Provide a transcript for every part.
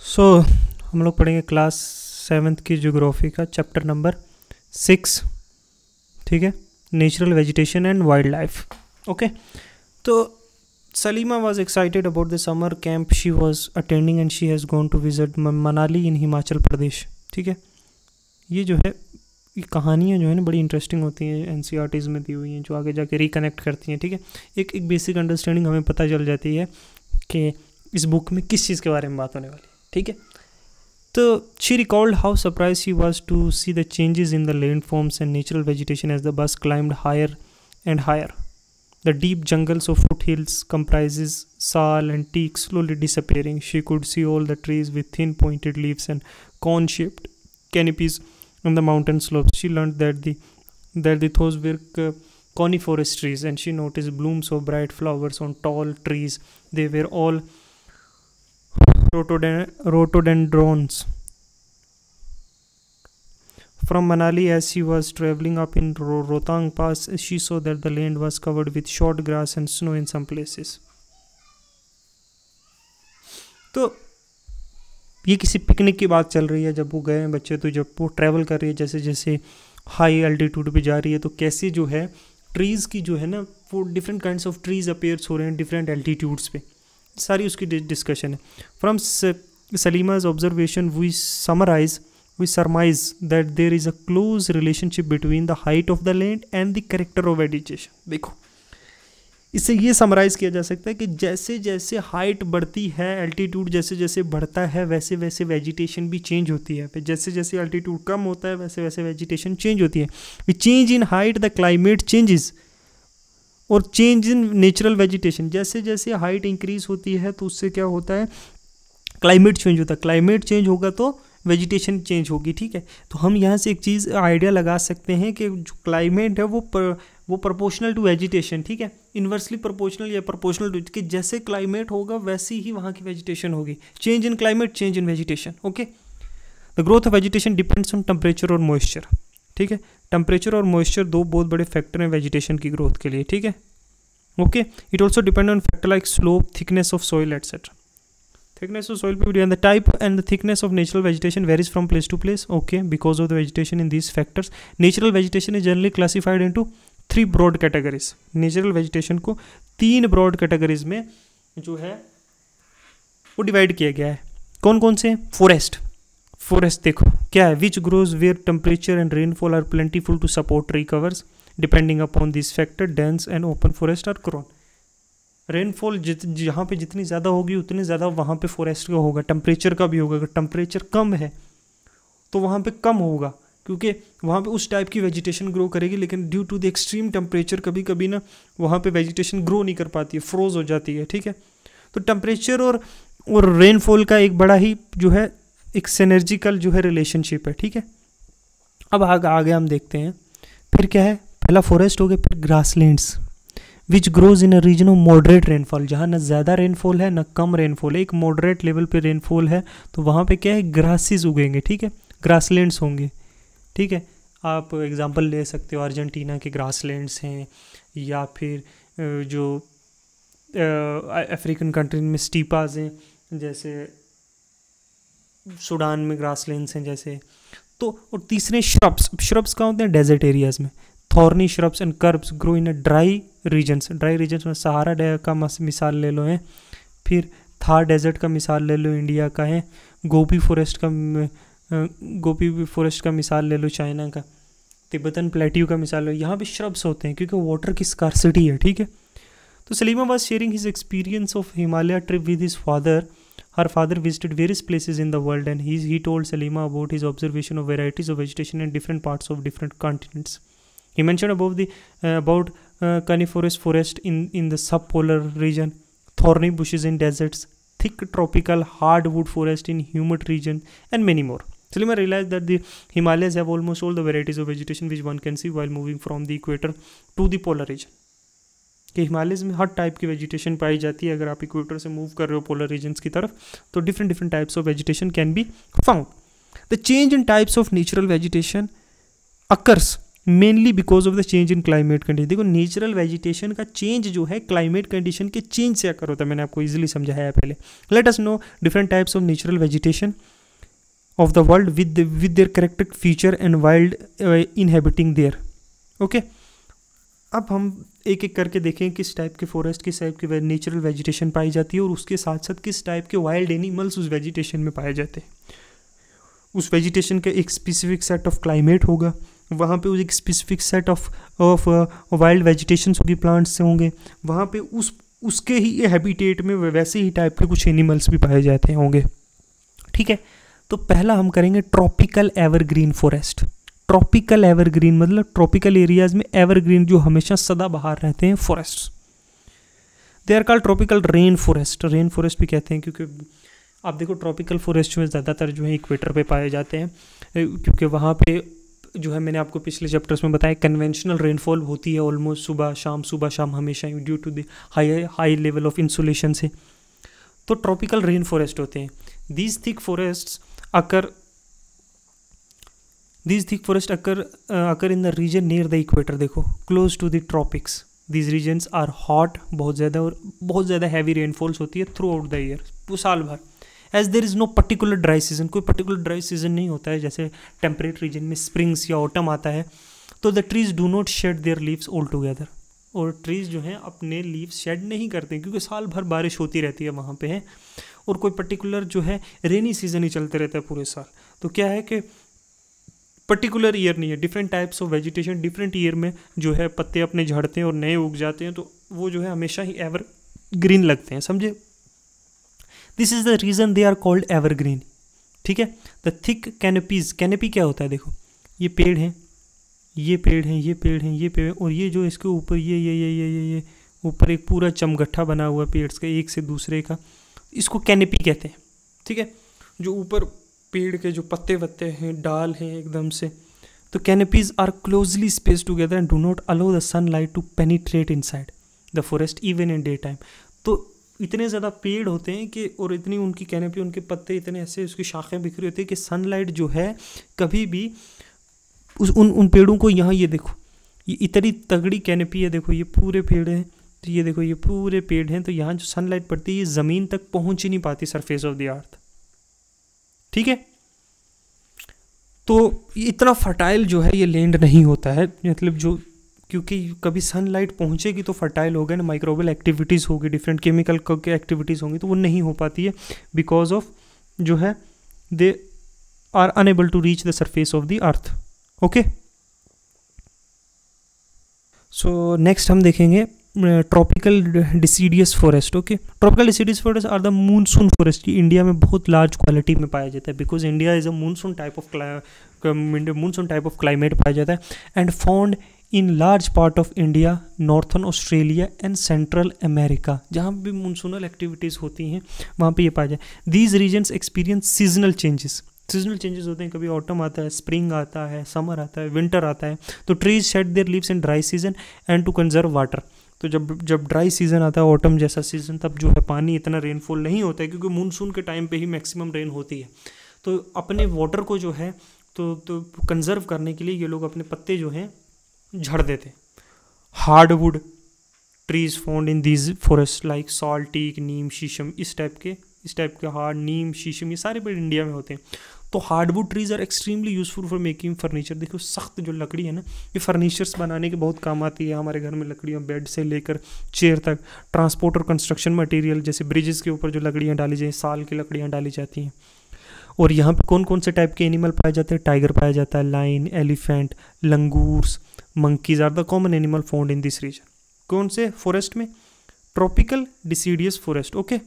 सो हम लोग पढ़ेंगे क्लास 7th की ज्योग्राफी का चैप्टर नंबर 6, ठीक है, natural vegetation and wildlife. Okay, तो Salima was excited about the summer camp she was attending and she has gone to visit Manali in Himachal Pradesh. ठीक है, ये जो है ये कहानियाँ जो है ना बड़ी इंटरेस्टिंग होती हैं, एनसीईआरटीज़ में दी हुई हैं, जो आगे जाके रिकनेक्ट करती हैं। ठीक है, एक बेसिक अंडरस्टैंडिंग हमें पता चल जाती है कि इस बुक में किस चीज़ के बारे में बात होने वाली है। ठीक है, तो she recalled how surprise she was to see the changes in the land forms and natural vegetation as the bus climbed higher and higher. The deep jungles of foothills comprises sal and teak slowly disappearing. She could see all the trees with thin pointed leaves and cone-shaped canopies on the mountain slopes. She learned that those were coniferous trees, and she noticed blooms of bright flowers on tall trees. They were all rhododendrons. From Manali, as she was traveling up in Rohtang Pass, she saw that the land was covered with short grass and snow in some places. तो ये किसी picnic की बात चल रही है जब वो गए हैं बच्चे, तो जब वो ट्रैवल कर रही है जैसे जैसे हाई एल्टीट्यूड पे जा रही है, तो कैसे जो है ट्रीज़ की जो है ना वो different kinds of trees appears हो रहे हैं डिफरेंट एल्टीट्यूड्स पे, सारी उसकी डिस्कशन है. फ्रॉम सलीमा's observation we surmise that there is a close relationship between the height of the land and the character of vegetation. देखो, इससे ये समराइज़ किया जा सकता है कि जैसे जैसे हाइट बढ़ती है, एल्टीट्यूड जैसे जैसे बढ़ता है, वैसे वैसे वेजिटेशन भी चेंज होती है. फिर जैसे जैसे एल्टीट्यूड कम होता है वैसे वैसे वेजिटेशन चेंज होती है. With change in height the climate changes, और चेंज इन नेचुरल वेजिटेशन, जैसे जैसे हाइट इंक्रीज होती है तो उससे क्या होता है, क्लाइमेट चेंज होता है. क्लाइमेट चेंज होगा तो वेजिटेशन चेंज होगी. ठीक है, तो हम यहाँ से एक चीज़ आइडिया लगा सकते हैं कि जो क्लाइमेट है वो प्रोपोर्शनल टू वेजिटेशन. ठीक है, इन्वर्सली प्रोपोर्शनल या प्रोपोर्शनल टू, कि जैसे क्लाइमेट होगा वैसी ही वहाँ की वेजिटेशन होगी. Change in climate, change in vegetation. Okay, the growth of vegetation depends on temperature और मॉइस्चर. ठीक है, टेम्परेचर और मॉइस्चर दो बहुत बड़े फैक्टर हैं वेजिटेशन की ग्रोथ के लिए. ठीक है, okay, it also depend on factor like slope, thickness of soil etcetera. Thickness of soil purity and the type and the thickness of natural vegetation varies from place to place. Okay, because of the vegetation in these factors, natural vegetation is generally classified into 3 broad categories. Natural vegetation को 3 broad categories में जो है वो divide किया गया है. कौन कौन से? फॉरेस्ट देखो क्या है, which grows where temperature and rainfall are plentiful to support tree covers. Depending upon this factor, dense and open forest are grown. Rainfall जहाँ पे जितनी ज़्यादा होगी उतनी ज़्यादा वहाँ पे फॉरेस्ट का होगा. टेम्परेचर का भी होगा, अगर टेम्परेचर कम है तो वहाँ पे कम होगा, क्योंकि वहाँ पे उस टाइप की वेजिटेशन ग्रो करेगी. लेकिन due to the extreme temperature कभी कभी ना वहाँ पे वेजिटेशन ग्रो नहीं कर पाती है, फ्रोज हो जाती है. ठीक है, तो टेम्परेचर और रेनफॉल का एक बड़ा ही जो है एक सिनर्जिकल जो है रिलेशनशिप है. ठीक है, अब आगे हम देखते हैं फिर क्या है. पहला फॉरेस्ट हो गया, फिर grasslands which grows in a region of moderate rainfall, जहाँ ना ज़्यादा रेनफॉल है ना कम रेनफॉल है, एक मॉडरेट लेवल पे रेनफॉल है, तो वहाँ पे क्या है, ग्रासेस उगेंगे. ठीक है, ग्रासलैंड्स होंगे. ठीक है, आप एग्जांपल ले सकते हो, अर्जेंटीना के ग्रासलैंड्स हैं, या फिर जो अफ्रीकन कंट्री में स्टीपाज हैं, जैसे सूडान में ग्रासलैंड्स हैं जैसे. तो और तीसरे श्रब्स कहाँ होते हैं, डेजर्ट एरियाज़ में. Thorny shrubs and curbs grow in dry regions में सहारा का मिसाल ले लो है, फिर थार डेजर्ट का मिसाल ले लो इंडिया का है, गोपी फॉरेस्ट का मिसाल ले लो चाइना का, तिब्बतन प्लेट्यू का मिसाल लो. यहाँ पे श्रब्स होते हैं क्योंकि वाटर की स्कार्सिटी है. ठीक है, तो Salima was sharing his experience of Himalaya trip with his father. Her father visited various places in the world and he told Salima about his observation of varieties of vegetation in different parts of different continents. He mentioned about coniferous forest in the subpolar region, thorny bushes in deserts, thick tropical hardwood forest in humid region, and many more. Salima realized that the Himalayas have almost all the varieties of vegetation which one can see while moving from the equator to the polar region. कि हिमालयज़ में हर type की vegetation पाई जाती है. अगर आप equator से move कर रहे हो पोलर रीजन्स की तरफ तो different types of vegetation can be found. The change in types of natural vegetation occurs mainly because of the change in climate condition. देखो नेचुरल वेजिटेशन का चेंज जो है क्लाइमेट कंडीशन के चेंज से अकर होता है, मैंने आपको इजीली समझाया है पहले। Let us know different types of natural vegetation of the world with their corrected feature and wild inhabiting there. Okay, अब हम एक एक करके देखें किस टाइप के फॉरेस्ट, किस टाइप की नेचुरल वेजिटेशन पाई जाती है और उसके साथ साथ किस टाइप के वाइल्ड एनिमल्स उस वेजिटेशन में पाए जाते हैं। उस वेजिटेशन का एक स्पेसिफिक सेट ऑफ क्लाइमेट होगा, वहाँ पे उस एक specific set of wild vegetations होगी, प्लांट्स से होंगे, वहाँ पे उसके ही हैबिटेट में वैसे ही टाइप के कुछ एनिमल्स भी पाए जाते होंगे। ठीक है, तो पहला हम करेंगे tropical evergreen forest. Tropical evergreen मतलब ट्रॉपिकल एरियाज में एवरग्रीन जो हमेशा सदाबहार रहते हैं forest, they are called tropical rain forest. Rain forest भी कहते हैं क्योंकि आप देखो ट्रॉपिकल फॉरेस्ट में ज़्यादातर जो है इक्वेटर पे पाए जाते हैं, क्योंकि वहाँ पे जो है मैंने आपको पिछले चैप्टर्स में बताया कन्वेंशनल रेनफॉल होती है ऑलमोस्ट सुबह शाम हमेशा due to the high level of insulation से। तो ट्रॉपिकल रेन फॉरेस्ट होते हैं। These thick forest occur in the region near the equator, देखो close to the tropics. These regions are hot, बहुत ज़्यादा हैवी रेनफॉल्स होती है थ्रू आउट द ईयर, साल भर। As there is no particular dry season, कोई particular dry season नहीं होता है, जैसे टेम्परेट रीजन में स्प्रिंग्स या ऑटम आता है। तो the trees do not shed their leaves all together, और ट्रीज जो हैं अपने लीव्स शेड नहीं करते क्योंकि साल भर बारिश होती रहती है वहाँ पे है, और कोई पर्टिकुलर जो है रेनी सीजन ही चलते रहता है पूरे साल। तो क्या है कि पर्टिकुलर ईयर नहीं है, different types of vegetation different year में जो है पत्ते अपने झड़ते हैं और नए उग जाते हैं, तो वो जो है हमेशा ही एवर ग्रीन लगते हैं, समझे। This is the reason they are called evergreen. ठीक है, द थिक कैनपीज, कैनपी क्या होता है, देखो ये पेड़ हैं, ये पेड़ हैं, ये पेड़ हैं, ये पेड़, और ये जो इसके ऊपर ये ऊपर एक पूरा चमगट्ठा बना हुआ है पेड़ का एक से दूसरे का, इसको कैनपी कहते हैं। ठीक है, जो ऊपर पेड़ के जो पत्ते वत्ते हैं, डाल हैं एकदम से, तो canopies are closely spaced together and do not allow the sunlight to penetrate inside the forest even in day time. तो इतने ज़्यादा पेड़ होते हैं कि, और इतनी उनकी कैनपी, उनके पत्ते इतने ऐसे, उसकी शाखें बिखरी होती है कि सनलाइट जो है कभी भी उन पेड़ों को, यहाँ ये देखो ये इतनी तगड़ी कैनपी है, देखो ये पूरे पेड़ हैं, तो ये देखो ये पूरे पेड़ हैं, तो यहाँ जो सनलाइट पड़ती है ये ज़मीन तक पहुँच ही नहीं पाती, सरफेस ऑफ द अर्थ। ठीक है, तो इतना फर्टाइल जो है ये लैंड नहीं होता है, मतलब जो, क्योंकि कभी सनलाइट पहुंचेगी तो फर्टाइल होगा ना, माइक्रोबियल एक्टिविटीज़ होगी, डिफरेंट केमिकल के एक्टिविटीज़ होंगी, तो वो नहीं हो पाती है बिकॉज ऑफ जो है they are unable to reach the surface of the earth. Okay, so next हम देखेंगे tropical deciduous forest. Okay, tropical deciduous forest are the monsoon forest, की इंडिया में बहुत लार्ज क्वालिटी में पाया जाता है, because India is a monsoon type of climate पाया जाता है, and found in large part of India, northern Australia and central America, जहाँ भी मूनसूनल एक्टिविटीज़ होती हैं वहाँ पे ये पाया जाए। These regions experience seasonal changes होते हैं, कभी ऑटम आता है, स्प्रिंग आता है, समर आता है, विंटर आता है। तो trees shed their leaves in dry season and to conserve water. तो जब ड्राई सीजन आता है, ऑटम जैसा सीजन, तब जो है पानी इतना रेनफॉल नहीं होता है क्योंकि मूनसून के टाइम पे ही मैक्सिमम रेन होती है। तो अपने वाटर को जो है तो कंजर्व करने के लिए ये लोग अपने पत्ते जो हैं झड़ देते। Hardwood trees found in these forest like salt, teak, neem, sheesham, इस टाइप के हार्ड, नीम, शीशम, ये सारे पेड़ इंडिया में होते हैं। तो hardwood trees are extremely useful for making furniture. देखो सख्त जो लकड़ी है ना, ये फर्नीचर्स बनाने के बहुत काम आती है। हमारे घर में लकड़ियाँ बेड से लेकर चेयर तक, ट्रांसपोर्ट और कंस्ट्रक्शन मटेरियल, जैसे ब्रिजेस के ऊपर जो लकड़ियाँ डाली जाए, साल की लकड़ियाँ डाली जाती हैं। और यहाँ पे कौन कौन से टाइप के एनिमल पाए जाते हैं, टाइगर पाया जाता है, lion, elephant, langurs, monkeys are the common animal found in this region. कौन से फॉरेस्ट में, ट्रॉपिकल डिसीडियस फॉरेस्ट। ओके,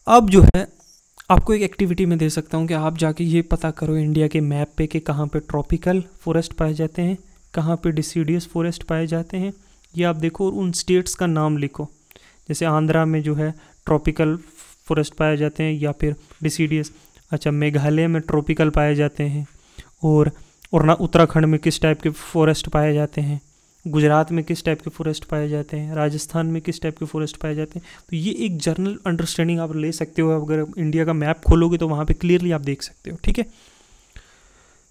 अब जो है आपको एक एक्टिविटी में दे सकता हूँ कि आप जाके ये पता करो इंडिया के मैप पे कि कहाँ पे ट्रॉपिकल फॉरेस्ट पाए जाते हैं, कहाँ पे डिसीडियस फॉरेस्ट पाए जाते हैं। ये आप देखो और उन स्टेट्स का नाम लिखो, जैसे आंध्रा में जो है ट्रॉपिकल फॉरेस्ट पाए जाते हैं या फिर डिसीडियस। अच्छा, मेघालय में ट्रॉपिकल पाए जाते हैं, और ना उत्तराखंड में किस टाइप के फॉरेस्ट पाए जाते हैं, गुजरात में किस टाइप के फॉरेस्ट पाए जाते हैं, राजस्थान में किस टाइप के फॉरेस्ट पाए जाते हैं। तो ये एक जनरल अंडरस्टैंडिंग आप ले सकते हो, अगर इंडिया का मैप खोलोगे तो वहाँ पे क्लियरली आप देख सकते हो। ठीक है,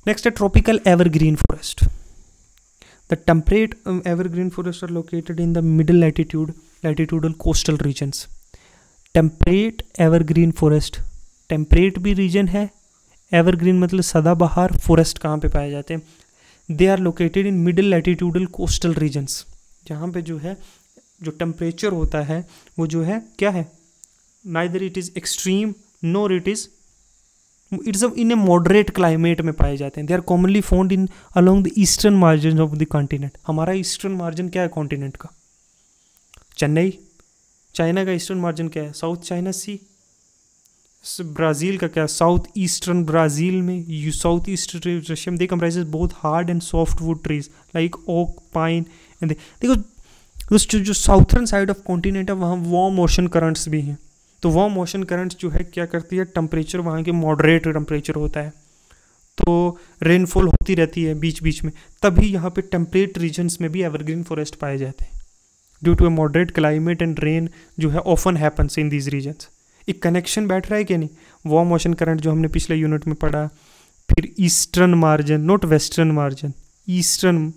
नेक्स्ट है tropical evergreen forest. The temperate evergreen forest are located in the middle latitudinal coastal regions. Temperate evergreen forest, temperate भी रीजन है, एवरग्रीन मतलब सदाबहार फॉरेस्ट कहाँ पे पाए जाते हैं? They are located in middle latitudinal coastal regions, जहाँ पे जो है जो टेम्परेचर होता है वो जो है क्या है, neither it is extreme nor it's in a moderate climate में पाए जाते हैं। They are commonly found in along the eastern margin of the continent. हमारा ईस्टर्न मार्जिन क्या है कॉन्टिनेंट का? चेन्नई। चाइना का ईस्टर्न मार्जिन क्या है? South China sea. ब्राज़ील का क्या? साउथ ईस्टर्न ब्राज़ील में, साउथ ईस्ट रशिया में, they comprises both hard and soft wood trees like oak, pine and देखो जो साउथर्न साइड ऑफ कॉन्टिनेंट है वहाँ वार्म ओशन करंट्स भी हैं। तो वार्म ओशन करंट्स जो है क्या करती है, टेम्परेचर वहाँ के मॉडरेट टेम्परेचर होता है, तो रेनफॉल होती रहती है बीच बीच में, तभी यहाँ पे टेम्परेट रीजन्स में भी एवरग्रीन फॉरेस्ट पाए जाते हैं due to a moderate climate and rain जो है often happens in these regions. एक कनेक्शन बैठ रहा है कि नहीं? वार्म ओशन करंट जो हमने पिछले यूनिट में पढ़ा, फिर eastern margin, not western margin, eastern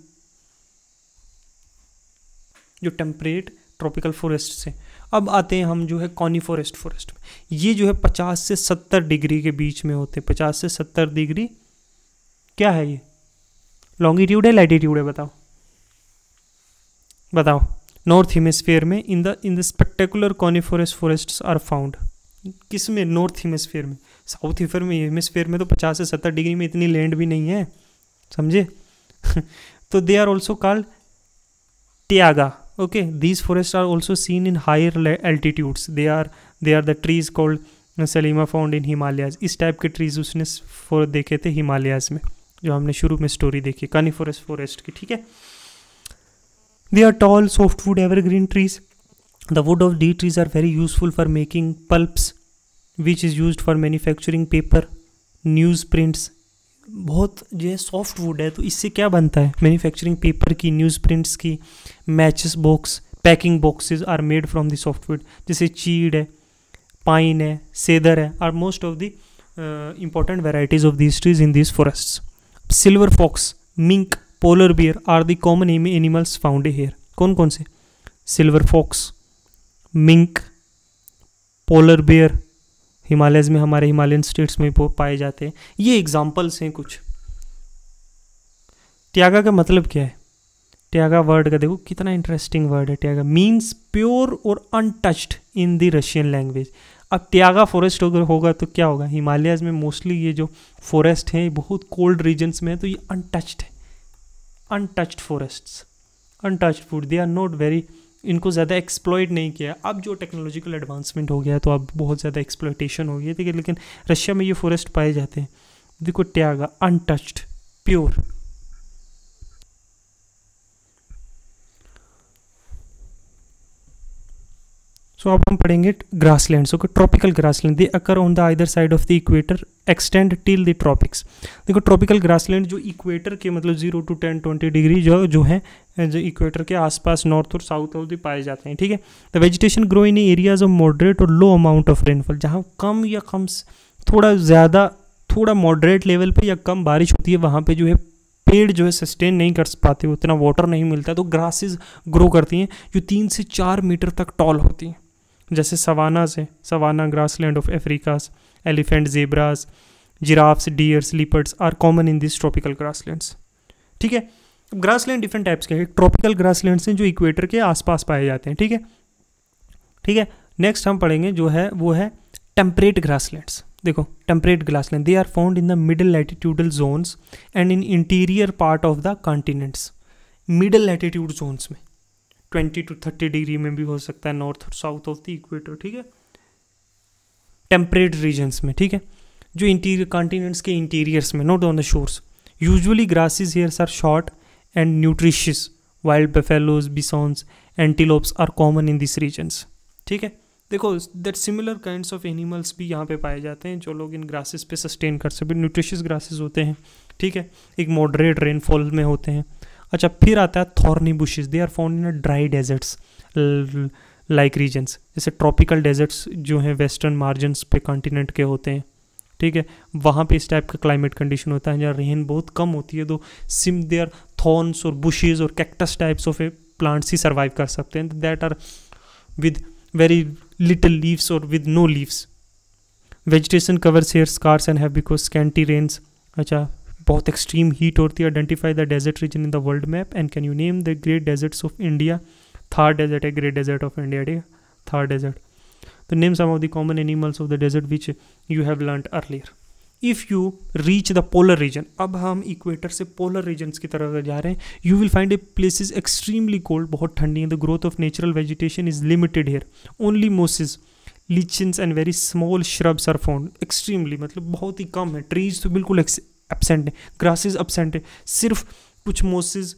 जो टेम्परेट ट्रॉपिकल फॉरेस्ट से। अब आते हैं हम जो है कॉनिफॉरेस्ट फॉरेस्ट में। ये जो है 50 से 70 डिग्री के बीच में होते हैं। 50 से 70 डिग्री क्या है ये? लॉन्गिट्यूड है लैटिट्यूड है? बताओ बताओ। नॉर्थ हेमिस्फीयर में in the spectacular coniferous forests are found. किस में? नॉर्थ हेमिस्फीयर में। साउथ हेमिस्फीयर में तो 50 से 70 डिग्री में इतनी लैंड भी नहीं है, समझे? तो they are also called taiga. Okay, these forests are also seen in higher altitudes. They are the trees called Salima found in Himalayas. इस टाइप के ट्रीज उसने देखे थे हिमालयाज में, जो हमने शुरू में स्टोरी देखी कॉनिफॉरस फॉरेस्ट की, ठीक है। They are tall softwood evergreen trees. The wood of these trees are very useful for making pulps, which is used for manufacturing paper, newsprints. बहुत जो है सॉफ्ट वुड है, तो इससे क्या बनता है? मैन्युफैक्चरिंग पेपर की, न्यूज़ प्रिंट्स की, matches box, packing boxes are made from the softwood. जैसे चीड़ है, पाइन है, सेदर है, are most of the important varieties of these trees in these forests. Silver fox, mink, polar bear are the common animals found here. कौन कौन से? Silver fox, mink, polar bear, Himalayas में, हमारे हिमालयन स्टेट्स में पाए जाते हैं। ये एग्जाम्पल्स हैं कुछ। ट्यागा का मतलब क्या है? ट्यागा वर्ड का देखो कितना इंटरेस्टिंग वर्ड है। ट्यागा मीन्स प्योर और untouched in the Russian language. अब ट्यागा फॉरेस्ट अगर होगा तो क्या होगा? हिमालयज में मोस्टली ये जो फॉरेस्ट हैं बहुत कोल्ड रीजन्स में है, तो ये अनटच्ड है, untouched forests, untouched food, they are not very, इनको ज़्यादा एक्सप्लॉइट नहीं किया। अब जो टेक्नोलॉजिकल एडवांसमेंट हो गया है तो अब बहुत ज़्यादा एक्सप्लॉइटेशन हो गई है, ठीक है, लेकिन रशिया में ये फॉरेस्ट पाए जाते हैं। देखो ट्यागा, अनटच्ड, प्योर। सो अब हम पढ़ेंगे grasslands. Okay, tropical grassland, they occur on the either side of the equator, extend till the tropics. देखो ट्रॉपिकल ग्रासलैंड जो इक्वेटर के मतलब 0 to 10-20 डिग्री जो है जो इक्वेटर के आसपास नॉर्थ और साउथ ऑफ द पाए जाते हैं, ठीक है। The vegetation grow in areas of moderate और लो अमाउंट ऑफ रेनफॉल, जहाँ कम या कम थोड़ा ज़्यादा, थोड़ा मॉडरेट लेवल पे या कम बारिश होती है, वहाँ पे जो है पेड़ जो है सस्टेन नहीं कर पाते, उतना वाटर नहीं मिलता, तो ग्रासेस ग्रो करती हैं जो 3 से 4 मीटर तक टॉल होती हैं। जैसे सवाना से, savanna grassland of Africas, elephant, zebras, giraffes, deers, leopards are common in this tropical grasslands, ठीक है। ग्रासलैंड डिफरेंट टाइप्स के हैं। ट्रॉपिकल ग्रासलैंड्स हैं जो इक्वेटर के आसपास पाए जाते हैं, ठीक है, ठीक है। नेक्स्ट हम पढ़ेंगे जो है वो है टेम्परेट ग्रासलैंड्स। देखो temperate grassland, they are found in the middle latitudinal zones and in interior part of the continents. Middle latitude zones में 20 to 30 डिग्री में भी हो सकता है, नॉर्थ और साउथ ऑफ द इक्वेटर, ठीक है, टेम्परेट रीजन्स में, ठीक है, जो इंटीरियर कॉन्टिनेंट्स के इंटीरियर्स में, not on the shores. Usually grasses here's are short and nutritious, wild buffaloes, bisons, antelopes are common in this regions, ठीक है। देखो that similar kinds of animals भी यहाँ पे पाए जाते हैं जो लोग इन ग्रासेस पे सस्टेन कर सके, न्यूट्रिशियस ग्रासेस होते हैं, ठीक है, एक मॉडरेट रेनफॉल में होते हैं। अच्छा, फिर आता है thorny bushes, they are found in dry deserts like regions, जैसे ट्रॉपिकल डेजर्ट्स जो हैं वेस्टर्न मार्जिन्स पे कॉन्टिनेंट के होते हैं, ठीक है, वहाँ पे इस टाइप का क्लाइमेट कंडीशन होता है जहाँ रेन बहुत कम होती है, तो सिम देयर थॉर्न्स और बुशेज और कैक्टस टाइप्स ऑफ प्लांट्स ही सर्वाइव कर सकते हैं, that are with very little leaves और with no leaves. Vegetation covers here scarce and have because scanty rains. अच्छा, बहुत एक्सट्रीम हीट होती है। Identify the desert region in the world map and can you name the great deserts of India. Thar desert है great desert of India, ठीक है, Thar desert. तो name some of the common animals of the desert which you have learned earlier. If you reach the polar region, अब हम equator से polar regions की तरफ जा रहे हैं, you will find a places extremely cold, बहुत ठंडी है। The growth of natural vegetation is limited here, only mosses, lichens and very small shrubs are found. Extremely मतलब बहुत ही कम है, ट्रीज तो बिल्कुल एब्सेंट है, ग्रासेस एब्सेंट है, सिर्फ कुछ मोसेस,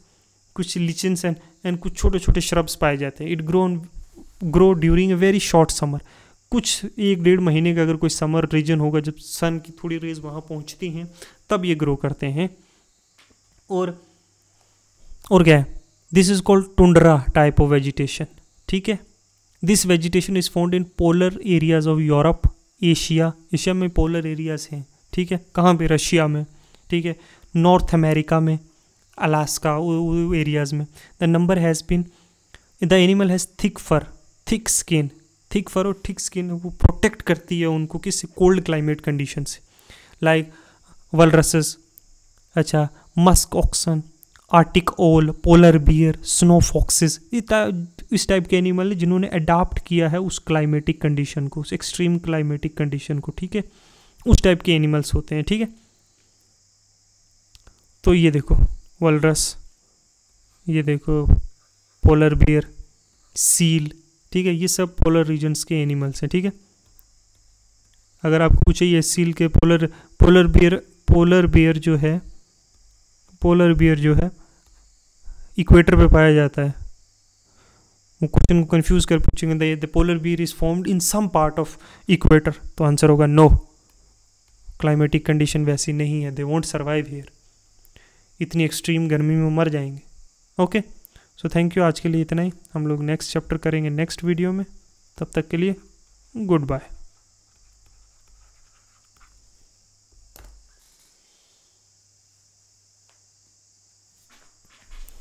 कुछ लीचन्स एंड कुछ छोटे छोटे श्रब्स पाए जाते हैं। It grow during a very short summer, कुछ 1-1.5 महीने का अगर कोई समर रीजन होगा जब सन की थोड़ी रेज वहाँ पहुँचती हैं तब ये ग्रो करते हैं। और क्या है, this is called tundra type of vegetation, ठीक है। This vegetation is found in polar areas of Europe, Asia, Asia में पोलर एरियाज हैं, ठीक है, कहाँ पे, रशिया में, ठीक है, नॉर्थ अमेरिका में, अलास्का एरियाज में। The number has been, the animal has thick fur, thick skin, thick fur और थिक स्किन वो प्रोटेक्ट करती है उनको किस, कोल्ड क्लाइमेट कंडीशन से, लाइक वलरसेस, अच्छा, मस्क ऑक्सन, आर्टिक ओल, पोलर बियर, स्नो फॉक्सेस, इस टाइप के एनिमल है जिन्होंने अडाप्ट किया है उस क्लाइमेटिक कंडीशन को, उस एक्सट्रीम क्लाइमेटिक कंडीशन को, ठीक है, उस टाइप के एनिमल्स होते हैं, ठीक है। तो ये देखो वलरस, ये देखो पोलर बियर, सील, ठीक है, ये सब पोलर रीजन्स के एनिमल्स हैं, ठीक है। अगर आपको पूछे ये सील के पोलर बियर जो है इक्वेटर पे पाया जाता है, वो क्वेश्चन को कंफ्यूज कर पूछेंगे the polar bear is formed in some part of equator, तो आंसर होगा नो, क्लाइमेटिक कंडीशन वैसी नहीं है, दे वोंट सर्वाइव हियर, इतनी एक्सट्रीम गर्मी में मर जाएंगे। ओके, सो थैंक यू, आज के लिए इतना ही, हम लोग नेक्स्ट चैप्टर करेंगे नेक्स्ट वीडियो में, तब तक के लिए गुड बाय।